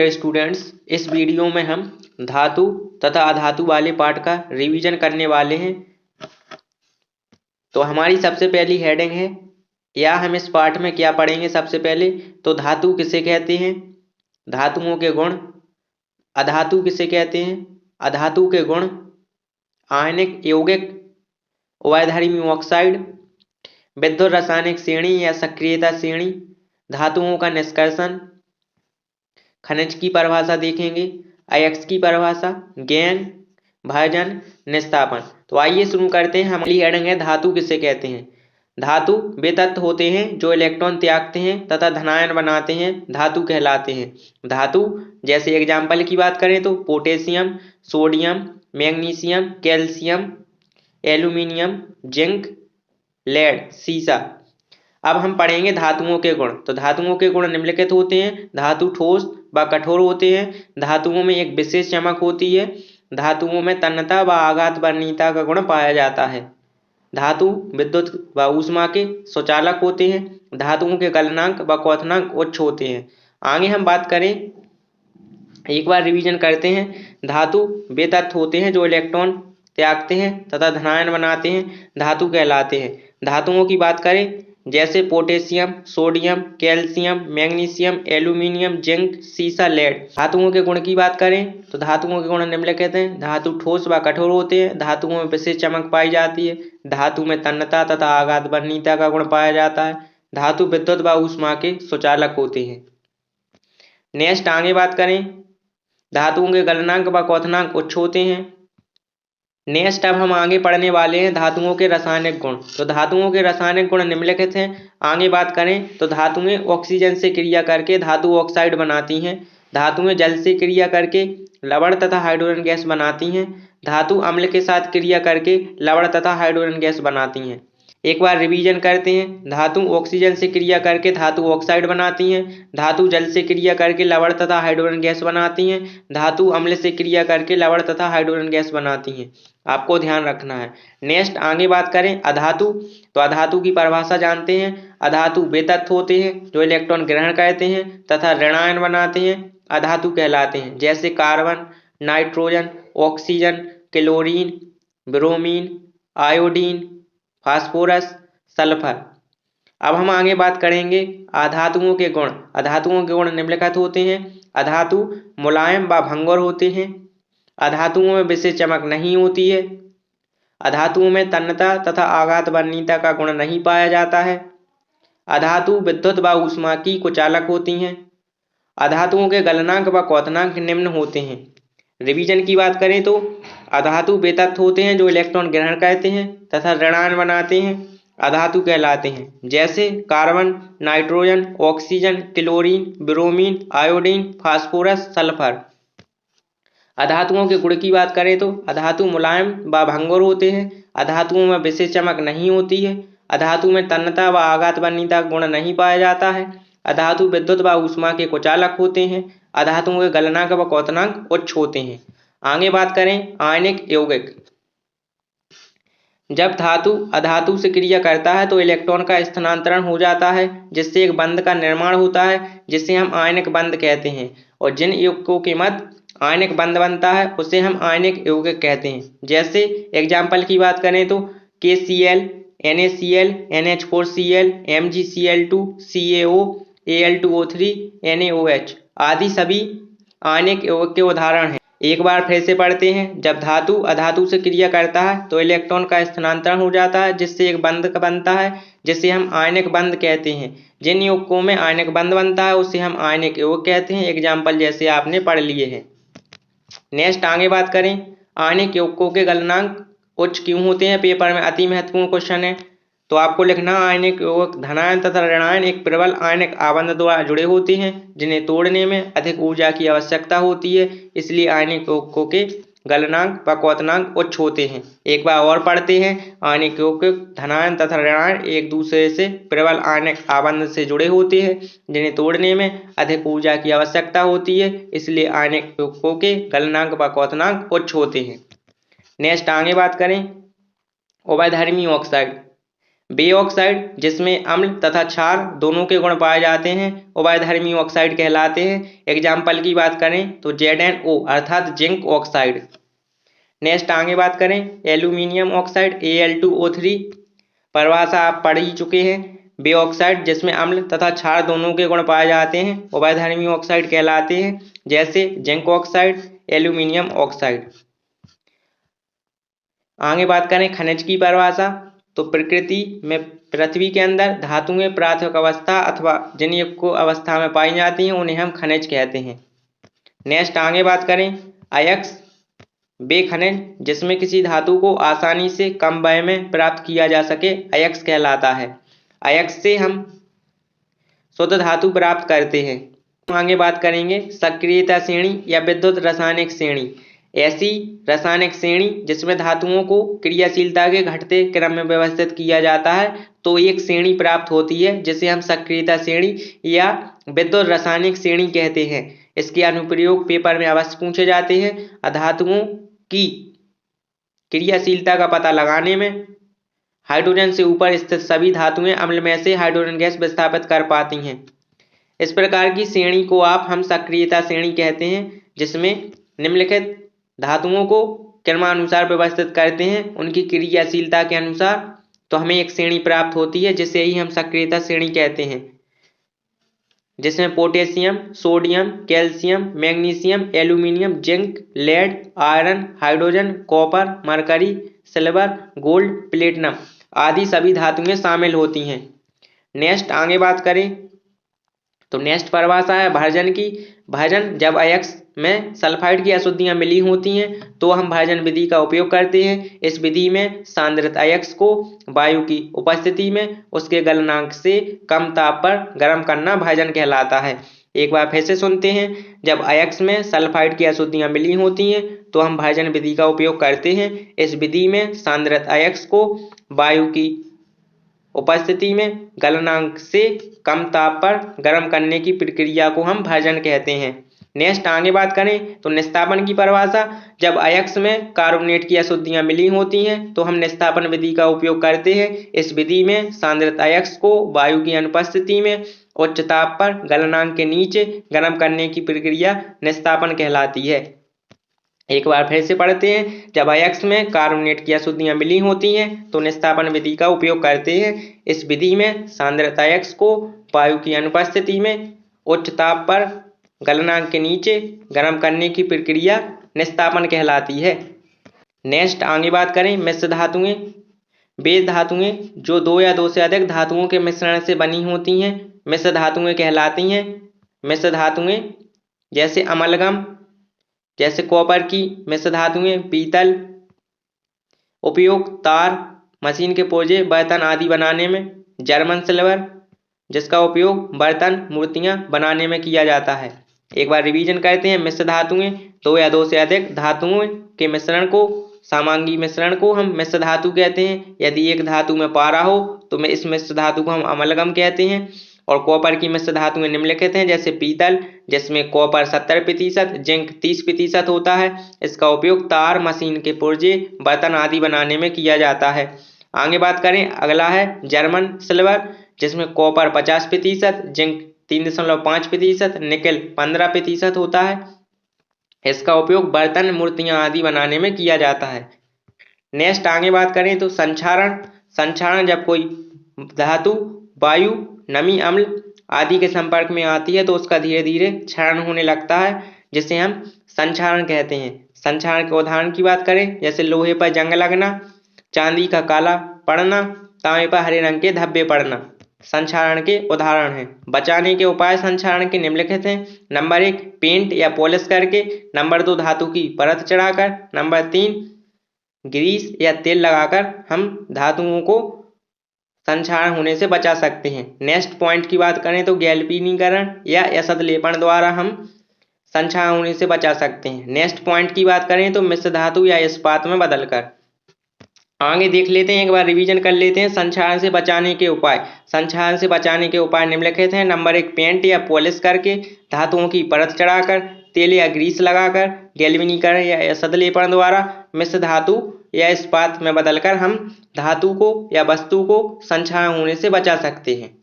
Students, इस video में हम धातु तथा अधातु वाले पार्ट का रिवीजन करने वाले हैं। तो हमारी सबसे पहली हेडिंग है, या हम इस पार्ट में क्या पढ़ेंगे। सबसे पहले तो धातु किसे कहते हैं, धातुओं के गुण। अधातु किसे कहते हैं, अधातु के गुण। आयनिक, यौगिक, उभयधर्मी ऑक्साइड, विद्युत रासायनिक श्रेणी या सक्रियता श्रेणी, धातुओं का निष्कर्षण, खनिज की परिभाषा देखेंगे, अयस्क की परिभाषा, ज्ञान, भाजन, निस्तापन। तो आइए शुरू करते हैं। हमारी हेडिंग है धातु किसे कहते हैं। धातु वे तत्व होते हैं जो इलेक्ट्रॉन त्यागते हैं तथा धनायन बनाते हैं, धातु कहलाते हैं। धातु जैसे एग्जाम्पल की बात करें तो potassium, sodium, magnesium, calcium, aluminium, zinc, lead, सीसा। अब हम पढ़ेंगे धातुओं के गुण। तो धातुओं के गुण निम्नलिखित होते हैं। धातु ठोस व कठोर होते हैं। धातुओं में एक विशेष चमक होती है। धातुओं में तन्यता व आघात वर्णीयता का गुण पाया जाता है। धातु विद्युत व ऊष्मा के सुचालक होते हैं। धातुओं के गलनांक व क्वथनांक उच्च होते हैं। आगे हम बात करें, एक बार रिवीजन करते हैं। धातु वे तत्व होते हैं जो इलेक्ट्रॉन त्यागते हैं तथा धनायन बनाते हैं, धातु कहलाते हैं। धातुओं की बात करें जैसे potassium, sodium, calcium, magnesium, aluminium, zinc, सीसा, लेड। धातुओं के गुण की बात करें तो धातुओं के गुण निम्नलिखित हैं। धातु ठोस व कठोर होते हैं। धातुओं में विशेष चमक पाई जाती है। धातु में तन्यता तथा आघात वर्णीयता का गुण पाया जाता है। धातु विद्युत व ऊष्मा के सुचालक होते हैं। नेक्स्ट आगे बात करें, धातुओं के गलनांक व क्वथनांक उच्च होते हैं। नेक्स्ट अब हम आगे पढ़ने वाले हैं धातुओं के रासायनिक गुण। तो धातुओं के रासायनिक गुण निम्नलिखित हैं। आगे बात करें तो धातुएं ऑक्सीजन से क्रिया करके धातु ऑक्साइड बनाती हैं। धातुएं जल से क्रिया करके लवण तथा हाइड्रोजन गैस बनाती हैं। धातु अम्ल के साथ क्रिया करके लवण तथा हाइड्रोजन गैस बनाती हैं। एक बार रिवीजन करते हैं। धातु ऑक्सीजन से क्रिया करके धातु ऑक्साइड बनाती हैं। धातु जल से क्रिया करके लवण तथा हाइड्रोजन गैस बनाती हैं। धातु अम्ल से क्रिया करके लवण तथा हाइड्रोजन गैस बनाती हैं। आपको ध्यान रखना है। नेक्स्ट आगे बात करें अधातु। तो अधातु की परिभाषा जानते हैं। अधातु वे तत्व होते हैं जो इलेक्ट्रॉन ग्रहण करते हैं तथा ऋणायन बनाते हैं, अधातु कहलाते हैं। जैसे carbon, nitrogen, oxygen, chlorine, bromine, iodine, phosphorus, sulphur. अब हम आगे बात करेंगे अधातुओं के गुण। अधातुओं के गुण निम्नलिखित होते हैं। अधातु मुलायम व भंगुर होते हैं। अधातुओं में विशेष चमक नहीं होती है। अधातुओं में तन्यता तथा आघात वर्णीयता का गुण नहीं पाया जाता है। अधातु विद्युत व ऊष्मा की कुचालक होती हैं। अधातुओं के गलनांक व क्वथनांक निम्न होते हैं। रिवीजन की बात करें तो अधातु वे तत्व होते हैं जो इलेक्ट्रॉन ग्रहण करते हैं तथा ऋणायन बनाते हैं, अधातु कहलाते हैं। जैसे carbon, nitrogen, oxygen, chlorine, bromine, iodine, phosphorus, sulphur. अधातुओं के गुण की बात करें तो अधातु मुलायम व भंगुर होते हैं। अधातुओं में विशेष चमक नहीं होती है। अधातु में तन्यता व आघात वर्णीयता गुण नहीं पाया जाता है। अधातु विद्युत व ऊष्मा के कुचालक होते हैं। अधातुओं के गलनांक व क्वथनांक उच्च होते हैं। आगे बात करें आयनिक, यौगिक। जब धातु अधातु से क्रिया करता है तो इलेक्ट्रॉन का स्थानांतरण हो जाता है, जिससे एक बंध का निर्माण होता है, जिसे हम आयनिक बंध कहते हैं। और जिन यौगिकों के मध्य आयनिक बंध बनता है उसे हम आयनिक यौगिक कहते हैं। जैसे एग्जाम्पल की बात करें तो KCl, NaCl, NH4Cl, MgCl2, CaO, Al2O3, NaOH आदि सभी आयनिक यौगिक के उदाहरण हैं। एक बार फिर से पढ़ते हैं। जब धातु अधातु से क्रिया करता है तो इलेक्ट्रॉन का स्थानांतरण हो जाता है, जिससे एक बंध बनता है, जिसे हम आयनिक बंध कहते हैं। जिन यौगिकों में आयनिक बंध बनता है उसे हम आयनिक यौगिक कहते हैं। एग्जाम्पल जैसे आपने पढ़ लिए हैं। नेक्स्ट आगे बात करें आयनिक यौगिकों के गलनांक उच्च क्यों होते हैं। पेपर में अति महत्वपूर्ण क्वेश्चन है। तो आपको लिखना आयनिक यौगिक धनायन तथा ऋणायन एक प्रबल आयनिक आबंध द्वारा जुड़े होते हैं, जिन्हें तोड़ने में अधिक ऊर्जा की आवश्यकता होती है। इसलिए आयनिक यौगिकों के गलनांक व क्वथनांक उच्च होते हैं। एक बार और पढ़ते हैं। आयनिक यौगिक धनायन तथा ऋणायन एक दूसरे से प्रबल आयनिक आबंध से जुड़े होते हैं, जिन्हें तोड़ने में अधिक ऊर्जा की आवश्यकता होती है। इसलिए आयनिक यौगिकों के गलनांक व क्वथनांक उच्च होते हैं। नेक्स्ट आगे बात करें उभयधर्मी ऑक्साइड। बे ऑक्साइड जिसमें अम्ल तथा क्षार दोनों के गुण पाए जाते हैं उभयधर्मी ऑक्साइड कहलाते हैं। एग्जाम्पल की बात करें तो ZnO अर्थात जिंक ऑक्साइड। नेक्स्ट आगे बात करें एल्यूमिनियम ऑक्साइड Al2O3। परिभाषा आप पढ़ ही चुके हैं। बे ऑक्साइड जिसमें अम्ल तथा क्षार दोनों के गुण पाए जाते हैं उभयधर्मी ऑक्साइड कहलाते हैं, जैसे जिंक ऑक्साइड, एल्यूमिनियम ऑक्साइड। आगे बात करें खनिज की परिभाषा तो प्रकृति में पृथ्वी के अंदर धातुएं प्राथमिक अवस्था अथवा जिन युग्म अवस्था में पाई जाती हैं उन्हें हम खनिज कहते हैं। नेक्स्ट आगे बात करें अयस्क। वे खनिज जिसमें किसी धातु को आसानी से कम व्यय में प्राप्त किया जा सके अयस्क कहलाता है। अयस्क से हम शुद्ध धातु प्राप्त करते हैं। आगे बात करेंगे सक्रियता श्रेणी या विद्युत रासायनिक श्रेणी। ऐसी रासायनिक श्रेणी जिसमें धातुओं को क्रियाशीलता के घटते क्रम में व्यवस्थित किया जाता है तो एक श्रेणी प्राप्त होती है जिसे हम सक्रियता श्रेणी या विद्युत रासायनिक श्रेणी कहते हैं। इसके अनुप्रयोग पेपर में अवश्य पूछे जाते हैं। धातुओं की क्रियाशीलता का पता लगाने में हाइड्रोजन से ऊपर स्थित सभी धातुएं अम्ल में से हाइड्रोजन गैस विस्थापित कर पाती हैं। इस प्रकार की श्रेणी को हम सक्रियता श्रेणी कहते हैं, जिसमें निम्नलिखित धातुओं को क्रमानुसार व्यवस्थित करते हैं उनकी क्रियाशीलता के अनुसार, तो हमें एक श्रेणी प्राप्त होती है जिसे ही हम सक्रियता श्रेणी कहते हैं, जिसमें potassium, sodium, calcium, magnesium, aluminium, zinc, lead, iron, hydrogen, copper, mercury, silver, gold, platinum आदि सभी धातुएं शामिल होती हैं। नेक्स्ट आगे बात करें तो नेक्स्ट परिभाषा है भर्जन की। भर्जन जब अयस्क में सल्फाइड की अशुद्धियां मिली होती हैं तो हम भर्जन विधि का उपयोग करते हैं। इस विधि में सांद्रित अयस्क को वायु की उपस्थिति में उसके गलनांक से कम ताप पर गर्म करना भर्जन कहलाता है। एक बार फिर से सुनते हैं। जब अयस्क में सल्फाइड की अशुद्धियां मिली होती हैं तो हम भर्जन विधि का उपयोग करते हैं। इस विधि में सांद्रित अयस्क को वायु की उपस्थिति में गलनांक से कम ताप पर गर्म करने की प्रक्रिया को हम भर्जन कहते हैं। नेक्स्ट आगे बात करें तो निस्तापन की परिभाषा। जब अयस्क में कार्बोनेट की अशुद्धियां मिली होती हैं तो हम निस्तापन विधि का उपयोग करते हैं। इस विधि में सांद्रित अयस्क को वायु की अनुपस्थिति में उच्च ताप पर गलनांक के नीचे गर्म करने की प्रक्रिया निस्तापन कहलाती है। एक बार फिर से पढ़ते हैं। जब अयस्क में कार्बोनेट की अशुद्धियां मिली होती हैं तो निस्तापन विधि का उपयोग करते हैं। इस विधि में सांद्रित अयस्क को वायु की अनुपस्थिति में उच्च ताप पर गलनांक के नीचे गर्म करने की प्रक्रिया निस्तापन कहलाती है। नेक्स्ट आगे बात करें मिश्र धातुएं। वे धातुएं जो दो या दो से अधिक धातुओं के मिश्रण से बनी होती हैं मिश्र धातुएं कहलाती हैं। मिश्र धातुएं जैसे अमलगम, जैसे कॉपर की मिश्र धातुएं, पीतल, उपयोग तार, मशीन के पुर्जे, बर्तन आदि बनाने में। जर्मन सिल्वर जिसका उपयोग बर्तन, मूर्तियां बनाने में किया जाता है। एक बार रिवीजन करते हैं। मिश्र धातुएं दो या दो से अधिक धातुओं के मिश्रण को, समांगी मिश्रण को हम मिश्र धातु कहते हैं। यदि एक धातु में पारा हो तो इस मिश्र धातु को हम अमलगम कहते हैं। और कॉपर की मिश्र धातुएं निम्नलिखित हैं, जैसे पीतल जिसमें कॉपर 70%, जिंक 30% होता है। इसका उपयोग तार, मशीन के पुर्जे, बर्तन आदि बनाने में किया जाता है। आगे बात करें, अगला है जर्मन सिल्वर जिसमें कॉपर 50%, जिंक 3.5%, निकेल 15% होता है। इसका उपयोग बर्तन, मूर्तियां आदि बनाने में किया जाता है। नेक्स्ट आगे बात करें तो संक्षारण। संक्षारण जब कोई धातु वायु, नमी, अम्ल आदि के संपर्क में आती है तो उसका धीरे धीरे क्षरण होने लगता है, जिसे हम संक्षारण कहते हैं। संक्षारण के उदाहरण की बात करें, जैसे लोहे पर जंग लगना, चांदी का काला पड़ना, तांबे पर हरे रंग के धब्बे पड़ना संक्षारण के उदाहरण हैं। बचाने के उपाय संक्षारण के निम्नलिखित हैं। नंबर 1 पेंट या पॉलिश करके। नंबर 2 धातु की परत चढ़ाकर। नंबर 3 ग्रीस या तेल लगाकर हम धातुओं को संक्षारण होने से बचा सकते हैं। नेक्स्ट पॉइंट की बात करें तो गैल्वेनीकरण या एसद लेपन द्वारा हम संक्षारण होने से बचा सकते हैं। नेक्स्ट पॉइंट की बात करें तो मिश्र धातु या इस्पात में बदलकर। आगे देख लेते हैं, एक बार रिवीजन कर लेते हैं संक्षारण से बचाने के उपाय। संक्षारण से बचाने के उपाय निम्नलिखित हैं। नंबर 1 पेंट या पॉलिश करके, धातुओं की परत चढ़ाकर, तेल या ग्रीस लगाकर, गैल्वेनीकरण या एसद लेपन द्वारा मिश्र धातु या इस्पात में बदलकर हम धातु को या वस्तु को संक्षारण होने से बचा सकते हैं।